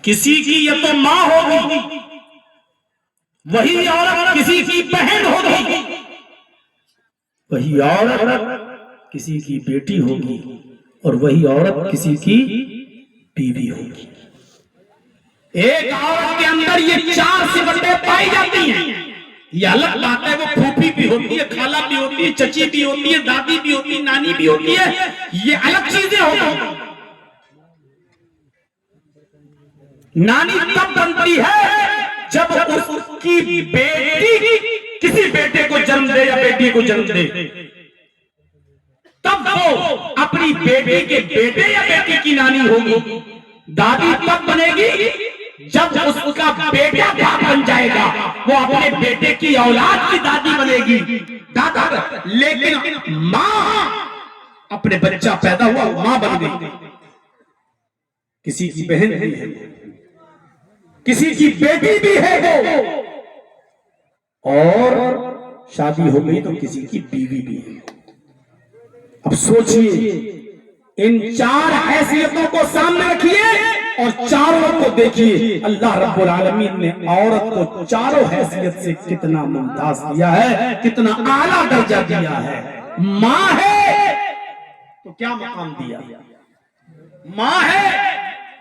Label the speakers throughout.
Speaker 1: کسی کی یہ تو ماں ہوگی، وہی عورت کسی کی بہن ہوگی، وہی عورت کسی کی بیٹی ہوگی، اور وہی عورت کسی کی بیوی ہوگی۔ ایک عورت کے اندر یہ 4 صفتیں پائی جاتی ہیں۔ یہ الگ بات ہے، وہ پھوپھی بھی ہوتی ہے، خالہ بھی ہوتی ہے، چچی بھی ہوتی ہے، دادی بھی ہوتی ہے، نانی بھی ہوتی ہے، یہ الگ چیزیں ہوتی ہیں۔ نانی تب بنتی ہے جب اس کی بیٹی کسی بیٹے کو جنم دے یا بیٹی کو جنم دے، تب وہ اپنی بیٹی کے بیٹے یا بیٹی کی نانی ہوگی۔ دادی تب بنے گی جب اس کا بیٹا باپ بن جائے گا، وہ اپنے بیٹے کی اولاد کی دادی بنے گی، دادا۔ لیکن ماں اپنے بچہ پیدا ہوا ماں بن گئی، کسی کی بہن بھی ہے، کسی کی بیٹی بھی ہے، اور شادی ہو گئی تو کسی کی بیوی بھی ہے۔ اب سوچئے، ان 4 حیثیتوں کو سامنے رکھیے اور چاروں کو دیکھیے۔ اللہ رب العالمین نے عورت کو چاروں حیثیت سے کتنا ممتاز کیا ہے، کتنا اعلیٰ درجہ دیا ہے۔ ماں ہے تو کیا مقام دیا، ماں ہے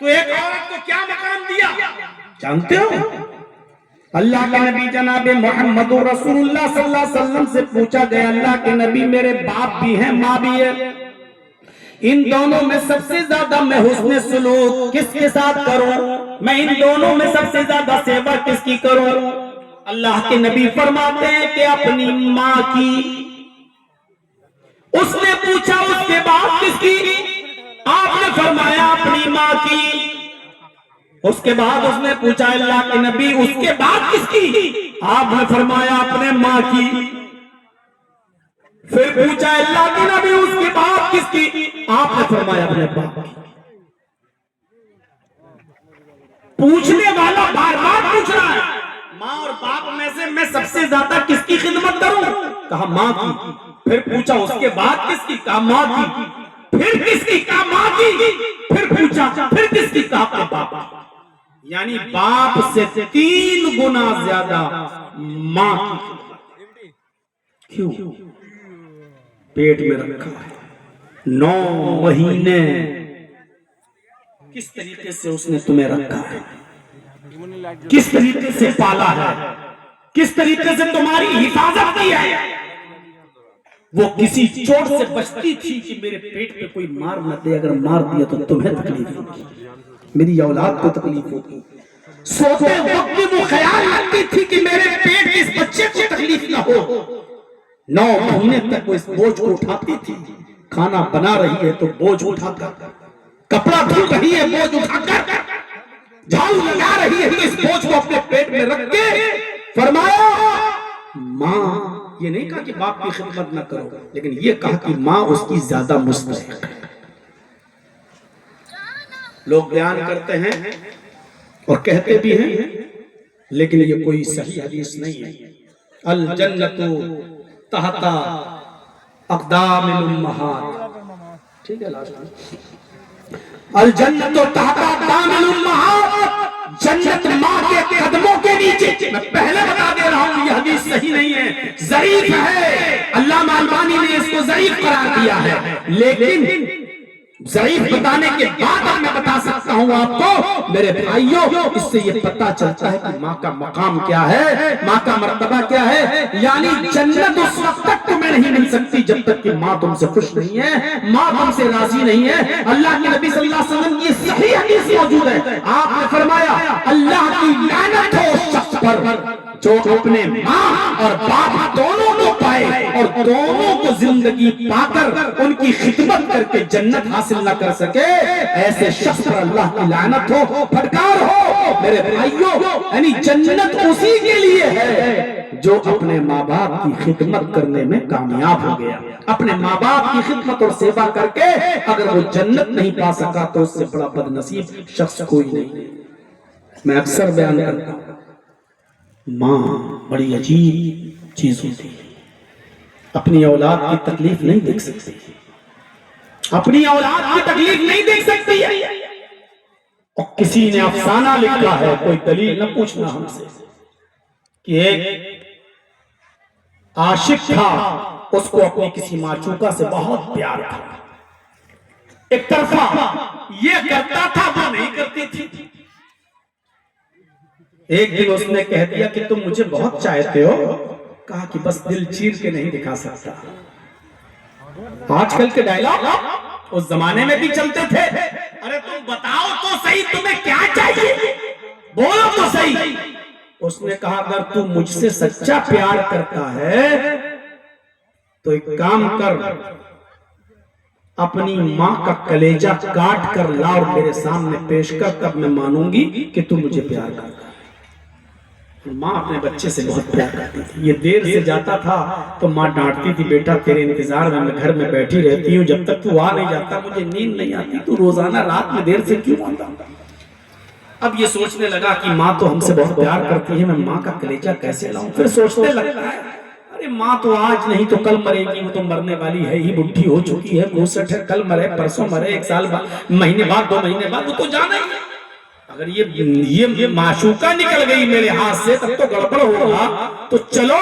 Speaker 1: تو ایک عورت کو کیا مقام دیا جانتے ہو؟ اللہ کے نبی جناب محمد رسول اللہ صلی اللہ علیہ وسلم سے پوچھا گیا، اللہ کے نبی میرے باپ بھی ہیں ماں بھی ہے، ان دونوں میں سب سے زیادہ میں حسن سلوک کس کے ساتھ کروں، میں ان دونوں میں سب سے زیادہ سیوا کس کی کروں؟ اللہ کے نبی فرماتے ہیں کہ اپنی ماں کی۔ اس نے پوچھا اس کے بعد کس کی؟ آپ نے فرمایا اپنی ماں کی۔ اس کے بعد اس نے پوچھا اللہ کے نبی اس کے بعد کس کی؟ آپ نے فرمایا اپنے ماں کی۔ پھر پوچھا اللہ کے نبی اس کے بعد کس کی؟ آپ نے فرمایا اپنے باپ کی۔ پوچھنے والا بار بار پوچھ رہا ہے، ماں اور باپ میں سے میں سب سے زیادہ کس کی خدمت کروں؟ کہا ماں کی۔ پھر پوچھا اس کے بعد کس کی؟ کہا ماں کی۔ پھر کس کی؟ کہا ماں کی۔ پھر پوچھا پھر کس کی؟ کہا اپنے باپ کی۔ یعنی باپ سے 3 گنا زیادہ ماں کی خدمت۔ کیوں؟ پیٹ میں رکھا ہے 9 مہینے، کس طریقے سے اس نے تمہیں رکھا ہے، کس طریقے سے پالا ہے، کس طریقے سے تمہاری حفاظت کی ہے۔ وہ کسی چوٹ سے بچتی تھی کہ میرے پیٹ پہ کوئی مار نہ دے، اگر مار دیا تو تمہیں تکلیف ہوگی، میری اولاد کو تکلیف ہوگی۔ سوتے وقت بھی وہ خیال رکھتی تھی کہ میرے پیٹ اس بچے کو تکلیف نہ ہو۔ 9 مہینے تک وہ اس بوجھ کو اٹھاتی تھی، کھانا بنا رہی ہے تو بوجھ اٹھا کر، کپڑا دھو رہی ہے بوجھ اٹھا کر، جھاڑو لگا رہی ہے تو اس بوجھ کو اپنے پیٹ میں رکھ کے فرمایا ماں۔ یہ نہیں کہا کہ باپ کی خدمت نہ کرو، لیکن یہ کہا کہ ماں اس کی زیادہ مستحق ہے۔ لوگ بیان کرتے ہیں اور کہتے بھی ہیں، لیکن یہ کوئی صحیح حدیث نہیں ہے۔ الجنت تحت اقدام الامہات، ٹھیک ہے الجنت تحت اقدام الامہات، جنت ماں کے قدموں کے نیچے۔ میں پہلے بتا دے رہا ہوں یہ حدیث صحیح نہیں ہے، ضعیف ہے، علامہ البانی نے اس کو ضعیف قرار دیا ہے، لیکن ضعیف بتانے کے بعد اب میں بتا سکتا ہوں آپ کو میرے بھائیوں، اس سے یہ پتہ چلتا ہے کہ ماں کا مقام کیا ہے، ماں کا مرتبہ کیا ہے۔ یعنی جنت اس وقت تک تمہیں نہیں مل سکتی جب تک کہ ماں تم سے خوش نہیں ہے، ماں تم سے راضی نہیں ہے۔ اللہ کے نبی صلی اللہ علیہ وسلم کی صحیح حدیث موجود ہے، آپ نے فرمایا اللہ کی لعنت ہو اس شخص پر جو اپنے ماں اور باپ دونوں کو پائے اور دونوں کو زندگی پا کر ان کی خدمت کر کے جنت حاصل نہ کر سکے، ایسے شخص پر اللہ کی لعنت ہو، پھٹکار ہو۔ میرے بھائیوں، یعنی جنت اسی کے لیے ہے جو اپنے ماں باپ کی خدمت کرنے میں کامیاب ہو گیا۔ اپنے ماں باپ کی خدمت اور سیوا کر کے اگر وہ جنت نہیں پا سکا تو اس سے بڑا بد نصیب شخص کوئی نہیں۔ میں اکثر بیان کرتا ہوں، ماں بڑی عجیب چیز ہوتی ہے، اپنی اولاد کی تکلیف نہیں دیکھ سکتی، اپنی اولاد کی تکلیف نہیں دیکھ سکتی ہے۔ اور کسی نے افسانہ لکھا ہے، کوئی دلیل نہ پوچھنا ہم سے، کہ ایک عاشق تھا، اس کو اپنی کسی معشوقہ سے بہت پیار تھا، ایک طرفہ یہ کرتا تھا وہ نہیں کرتی تھی۔ ایک دن اس نے کہہ دیا کہ تم مجھے بہت چاہتے ہو، کہا کہ بس دل چیر کے نہیں دکھا سکتا۔ آج کل کے ڈائلاگ اس زمانے میں بھی چلتے تھے، ارے تم بتاؤ تو صحیح تمہیں کیا چاہیے، بولو تو صحیح۔ اس نے کہا اگر تو مجھ سے سچا پیار کرتا ہے تو ایک کام کر، اپنی ماں کا کلیجہ کاٹ کر لا اور میرے سامنے پیش کر، تب میں مانوں گی کہ تو مجھے پیار کرتا ہے۔ ماں اپنے بچے سے بہت پیار کرتی تھی، یہ دیر سے جاتا تھا تو ماں ڈانٹتی تھی، بیٹا تیرے انتظار میں گھر میں بیٹھی رہتی ہوں، جب تک تو آ نہیں جاتا مجھے نیند نہیں آتی، تو روزانہ رات میں دیر سے کیوں آتا؟ اب یہ سوچنے لگا کہ ماں تو ہم سے بہت پیار کرتی ہے، میں ماں کا کلیجہ کیسے لاؤں؟ پھر سوچنے لگتا ہے ارے ماں تو آج نہیں تو کل مرے گی، وہ تو مرنے والی ہے ہی، بڈھی ہو چکی ہے، 62 ہے، کل مرے پرسوں مرے، 1 سال بعد، مہینے بعد، 2 مہینے بعد، وہ تو جانا ہی ہے۔ اگر یہ معشوقہ نکل گئی میرے ہاتھ سے تب تو گڑبڑ ہوگا، تو چلو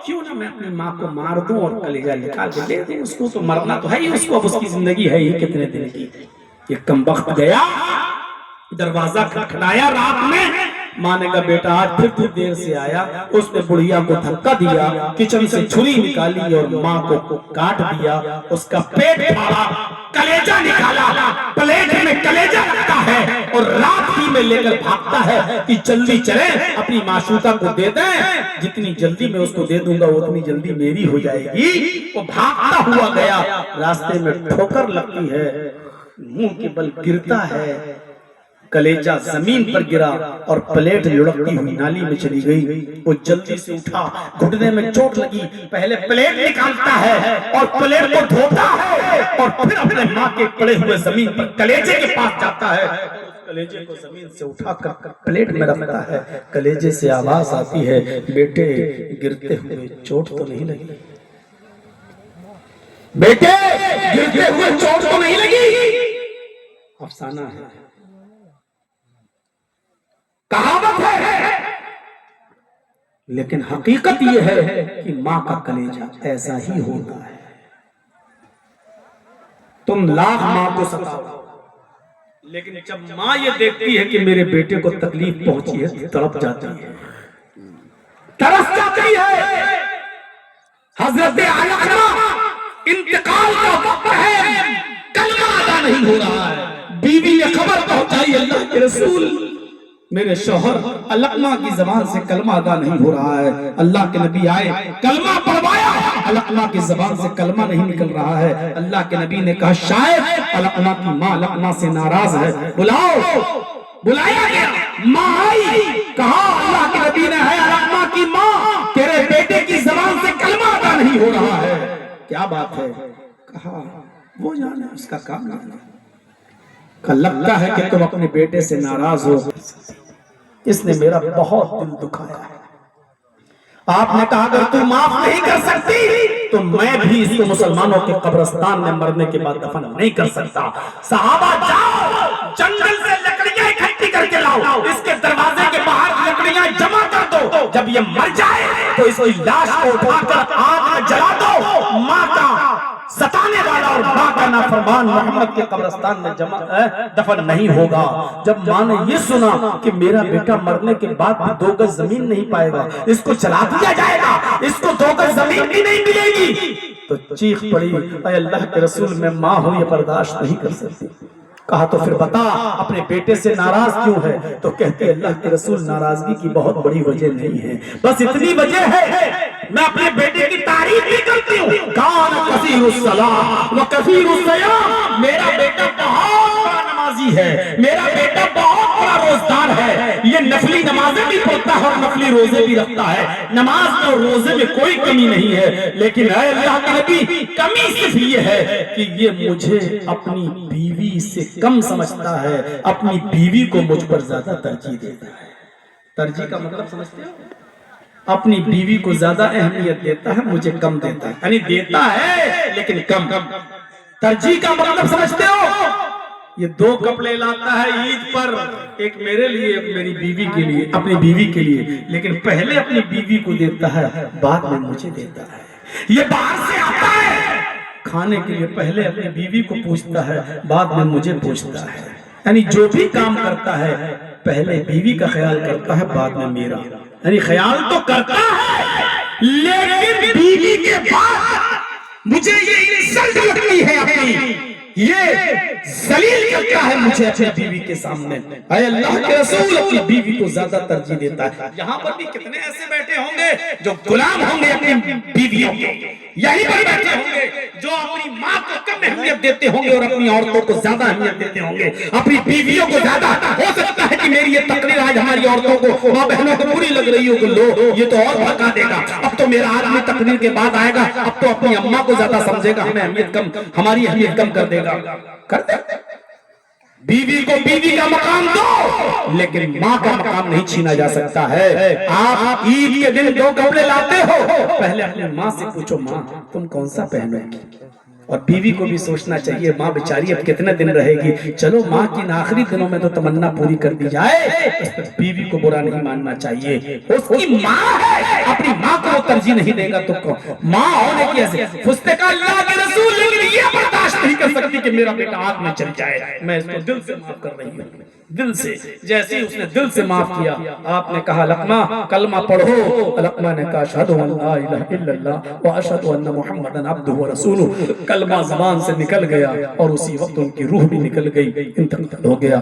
Speaker 1: کیوں نہ میں اپنی ماں کو مار دوں اور کلیجہ نکال کے دے دوں، اس کو تو مرنا تو ہے ہی، اس کو اب اس کی زندگی ہے ہی کتنے دن کی۔ یہ کمبخت گیا، دروازہ کھٹکھٹایا رات میں، ماں نے کہا بیٹا آج پھر تو دیر سے آیا۔ اس نے بڑھیا کو دھکا دیا، کچن سے چھری نکالی اور ماں کو کاٹ دیا، اس کا پیٹ پھاڑا، کلیجہ نکالا، پلیٹ میں کلیجہ رکھتا ہے اور رات ہی میں لے کر بھاگتا ہے کہ جلدی چلے اپنی معشوقہ کو دے دیں، جتنی جلدی میں اس کو دے دوں گا اتنی جلدی میری ہو جائے گی۔ وہ بھاگتا ہوا گیا، راستے میں ٹھوکر لگتی ہے، منہ کے بل گرتا ہے، کلیجہ زمین پر گرا اور پلیٹ لڑکتی ہوئی نالی میں چلی گئی۔ وہ جلدی سے اٹھا، گھٹنے میں چوٹ لگی، پہلے پلیٹ نکالتا ہے اور پلیٹ کو دھوتا ہے اور پھر اپنے ماں کے پڑے ہوئے زمین پر کلیجے کے پاس جاتا ہے، کلیجے کو زمین سے اٹھا کر پلیٹ میں رکھتا ہے۔ کلیجے سے آواز آتی ہے بیٹے گرتے ہوئے چوٹ تو نہیں لگی؟ بیٹے گرتے ہوئے چوٹ تو نہیں لگی؟ افسانہ ہے، کہاوت ہے، لیکن حقیقت یہ ہے کہ ماں کا کلیجہ ایسا ہی ہوتا ہے۔ تم لاکھ ماں کو ستاؤ، لیکن جب ماں یہ دیکھتی ہے کہ میرے بیٹے کو تکلیف پہنچی ہے تڑپ جاتی ہے، ترس جاتی ہے۔ حضرت علقمہ انتقال کا وقت ہے، کلمہ ادا نہیں ہو رہا ہے، بیوی نے خبر پہنچائی اللہ کے رسول میرے شوہر علقمہ کی زبان سے کلمہ ادا نہیں ہو رہا ہے۔ اللہ کے نبی آئے، کلمہ پڑھوایا، علقمہ کی زبان سے کلمہ نہیں نکل رہا ہے۔ اللہ کے نبی نے کہا شاید علقمہ کی ماں علقمہ سے ناراض ہے، بلاؤ۔ بلایا گیا، ماں آئی، کہا اللہ کے نبی نے ہے علقمہ کی ماں تیرے بیٹے کی زبان سے کلمہ ادا نہیں ہو رہا ہے، کیا بات ہے؟ کہا وہ جانے، اس کا کام جانے۔ کہا لگتا ہے کہ تم اپنے بیٹے سے ناراض ہو، اس نے میرا بہت دل دکھایا ہے۔ آپ نے کہا اگر تم معاف نہیں کر سکتی تو میں بھی اس کو مسلمانوں کے قبرستان میں مرنے کے بعد دفن نہیں کر سکتا۔ صحابہ جاؤ جنگل سے لکڑیاں اکٹھی کر کے لاؤ، اس کے دروازے کے باہر لکڑیاں جمع کر دو، جب یہ مر جائے تو اس کی لاش کو اٹھا کر آگ میں جلا دو، ماں کا ستانے والا اور ماں کا نافرمان محمد کے قبرستان میں دفن نہیں ہوگا۔ جب ماں نے یہ سنا کہ میرا بیٹا مرنے کے بعد بھی 2 گز زمین نہیں پائے گا، اس کو جلا دیا جائے گا، اس کو 2 گز زمین بھی نہیں ملے گی، تو چیخ پڑی اے اللہ کے رسول میں ماں ہوں یہ برداشت نہیں کر سکتی۔ کہا تو پھر بتا اپنے بیٹے سے ناراض کیوں ہے؟ تو کہتے اللہ کے رسول ناراضگی کی بہت بڑی وجہ نہیں ہے، بس اتنی وجہ ہے میں اپنے بیٹے کی تعریف بھی کرتی ہوں، کان کثیر الصلاۃ و کثیر الصیام، میرا بیٹا بہت بڑا نمازی ہے، میرا بیٹا بہت بڑا روزدار ہے، یہ نفلی نمازیں بھی پڑھتا ہے اور نفلی روزے بھی رکھتا ہے، نماز اور روزے میں کوئی کمی نہیں ہے، لیکن اے اللہ کے نبی کمی صرف یہ ہے کہ یہ مجھے اپنی بیوی سے کم سمجھتا ہے، اپنی بیوی کو مجھ پر زیادہ ترجیح دیتا ہے۔ ترجیح کا مطلب سمجھتے ہو؟ اپنی بیوی کو زیادہ اہمیت دیتا ہے، مجھے کم دیتا ہے، یعنی دیتا ہے لیکن کم۔ ترجیح کا مطلب سمجھتے ہو؟ یہ 2 کپڑے لاتا ہے عید پر، ایک میرے لیے ایک میری بیوی کے لیے، اپنی بیوی کے لیے، لیکن پہلے اپنی بیوی کو دیتا ہے بعد میں مجھے دیتا ہے۔ یہ باہر سے آتا ہے کھانے کے لیے، پہلے اپنی بیوی کو پوچھتا ہے بعد میں مجھے پوچھتا ہے، یعنی جو بھی کام کرتا ہے پہلے بیوی کا خیال کرتا ہے بعد میں میرا، یعنی خیال تو کرتا ہے لیکن بیوی کے بعد مجھے یہ انسلٹ لگتی ہے اپنی، یہ ذلیل کرتا ہے مجھے اپنی بیوی کے سامنے۔ اے اللہ کے رسول اپنی بیوی کو زیادہ ترجیح دیتا ہے۔ یہاں پر بھی کتنے ایسے بیٹھے ہوں گے جو غلام ہوں گے اپنی بیویوں کے، یہی پر بیٹھے ہوں گے جو اپنی ماں کو کم اہمیت دیتے ہوں گے اور اپنی عورتوں کو زیادہ اہمیت دیتے ہوں گے، اپنی بیویوں کو زیادہ۔ ہو سکتا ہے کہ میری یہ تقریر آج ہماری عورتوں کو، ماں بہنوں کو بری لگ رہی ہو کہ لو یہ تو اور بھڑکا دے گا، اب تو میرا آدمی تقریر کے بعد آئے گا، اب تو اپنی اماں کو زیادہ سمجھے گا، ہمیں اہمیت کم، ہماری اہمیت کم کر دے گا۔ کر دے، بیوی کو بیوی کا مقام دو، لیکن ماں کا مقام نہیں چھینا جا سکتا ہے۔ آپ عید کے دن 2 کپڑے لاتے ہو، پہلے اپنی ماں سے پوچھو ماں تم کون سا پہنو گی، اور بیوی کو بھی سوچنا چاہیے ماں بیچاری اب کتنے دن رہے گی، چلو ماں کی آخری دنوں میں تو تمنا پوری کر دی جائے، بیوی کو برا نہیں ماننا چاہیے، اس کی ماں ہے، اپنی ماں کو وہ ترجیح نہیں دے گا تو ماں ہونے کی ایسے فستے کا اللہ کے رسول لیکن یہ برداشت نہیں کر سکتی کہ میرا بیٹا آگ میں چل جائے، میں اس کو دل سے معاف کر رہی ہوں، دل سے۔ جیسے ہی اس نے دل سے معاف کیا، آپ نے کہا لقمہ کلمہ پڑھو، لقمہ نے کہا اشہد ان لا الہ الا اللہ و اشہد ان محمدن عبدہ و رسولہ، کلمہ زبان سے نکل گیا اور اسی وقت ان کی روح بھی نکل گئی، انتقال ہو گیا۔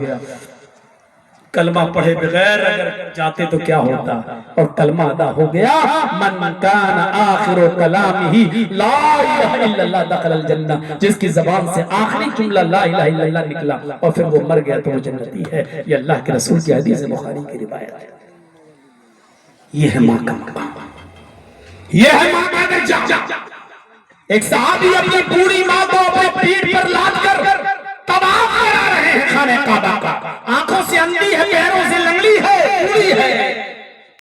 Speaker 1: کلمہ پڑھے بغیر اگر جاتے تو کیا ہوتا، اور کلمہ ادا ہو گیا، من کان آخر کلامہ لا الہ الا اللہ دخل الجنہ، جس کی زبان سے آخری جملہ لا الہ الا اللہ نکلا اور پھر وہ مر گیا تو وہ جنتی ہے۔ یہ اللہ کے رسول کی حدیث بخاری کی روایت ہے۔ یہ ہے ماں کا مقام، یہ ہے ماں کا درجہ۔ ایک صحابی اپنی بوڑھی ماں کو اپنے پیٹھ پر لاد کر طواف کرا رہے ہیں خانہ کعبہ کا، آنکھوں سے اندھی ہے، پیروں سے لنگڑی ہے، بوڑھی ہے،